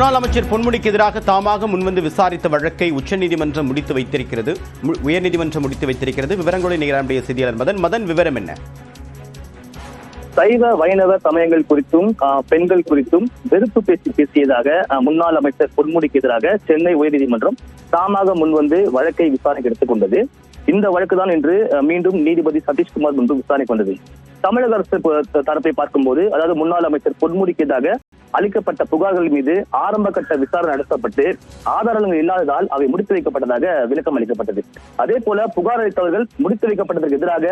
முன்னாள் அமைச்சர் பொன்முடிக்கு எதிராக தாமாக முன்வந்து விசாரித்த வழக்கை உச்சநீதிமன்றம் முடித்து வைத்திருக்கிறது. உயர்நீதிமன்றம் முடித்து வைத்திருக்கிறது. விவரங்களை நம்முடைய செய்தியாளர் மதன் விவரம் என்ன? சைவ வைணவ சமயங்கள் குறித்தும் பெண்கள் குறித்தும் வெறுப்பு பேசியதாக முன்னாள் அமைச்சர் பொன்முடிக்கு எதிராக சென்னை உயர்நீதிமன்றம் தாமாக முன்வந்து வழக்கை விசாரணைக்கு எடுத்துக் கொண்டது. இந்த வழக்கு தான் இன்று மீண்டும் நீதிபதி சதீஷ்குமார் முன்பு விசாரணைக்கு வந்தது. தமிழக அரசு தரப்பை பார்க்கும்போது, அதாவது முன்னாள் அமைச்சர் பொன்முடிக்கு எதிராக அளிக்கப்பட்ட புகார்கள் மீது ஆரம்ப கட்ட விசாரணை நடத்தப்பட்டு ஆதாரங்கள் இல்லாததால் அவை முடித்து வைக்கப்பட்டதாக விளக்கம் அளிக்கப்பட்டது. அதே போல புகார் அளித்தவர்கள் முடித்து வைக்கப்பட்டதற்கு எதிராக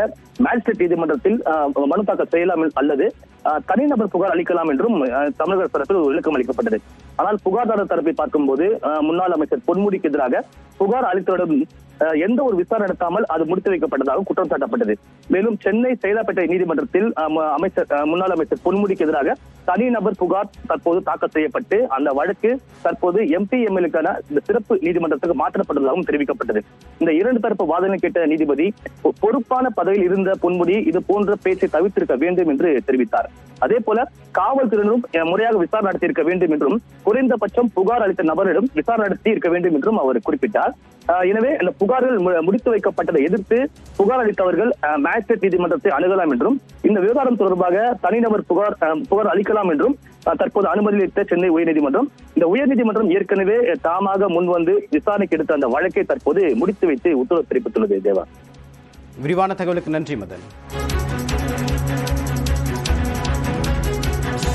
மேஜிஸ்ட்ரேட் நீதிமன்றத்தில் மனு தாக்கல் செய்யலாம் அல்லது தனிநபர் புகார் அளிக்கலாம் என்றும் தமிழக அரசு தரப்பில் விளக்கம் அளிக்கப்பட்டது. ஆனால் புகார்தாரர் தரப்பை பார்க்கும்போது முன்னாள் அமைச்சர் பொன்முடிக்கு எதிராக புகார் அளித்தவரிடம் எந்த ஒரு விசாரணை நடத்தாமல் அது முடித்து வைக்கப்பட்டதாக குற்றம் சாட்டப்பட்டது. மேலும் சென்னை சைதாப்பேட்டை நீதிமன்றத்தில் முன்னாள் அமைச்சர் பொன்முடிக்கு எதிராக தனிநபர் புகார் தற்போது தாக்கல் செய்யப்பட்டு அந்த வழக்கு தற்போது MP MLஏக்கான சிறப்பு நீதிமன்றத்துக்கு மாற்றப்பட்டதாகவும் தெரிவிக்கப்பட்டது. இந்த இரண்டு தரப்பு வாதனை கேட்ட நீதிபதி பொறுப்பான பதவியில் இருந்த பொன்முடி இது போன்ற பேச்சை தவிர்த்திருக்க வேண்டும் என்று தெரிவித்தார். அதே போல காவல்துறையினரும் முறையாக விசாரணை நடத்தியிருக்க வேண்டும் என்றும் குறைந்தபட்சம் புகார் அளித்த நபரிடம் விசாரணை நடத்தி இருக்க வேண்டும் என்றும் அவர் குறிப்பிட்டார். எனவே இந்த புகார்கள் முடித்து வைக்கப்பட்டதை எதிர்த்து புகார் அளித்தவர்கள் மேஜிஸ்ட்ரேட் நீதிமன்றத்தை அணுகலாம் என்றும் இந்த விவகாரம் தொடர்பாக தனிநபர் புகார் அளிக்கலாம் என்றும் தற்போது அனுமதி அளித்த சென்னை உயர்நீதிமன்றம். இந்த உயர்நீதிமன்றம் ஏற்கனவே தாமாக முன்வந்து விசாரணைக்கு எடுத்த அந்த வழக்கை தற்போது முடித்து வைத்து உத்தரவு பிறப்பித்துள்ளது. தேவா, விரிவான தகவலுக்கு நன்றி மதன்.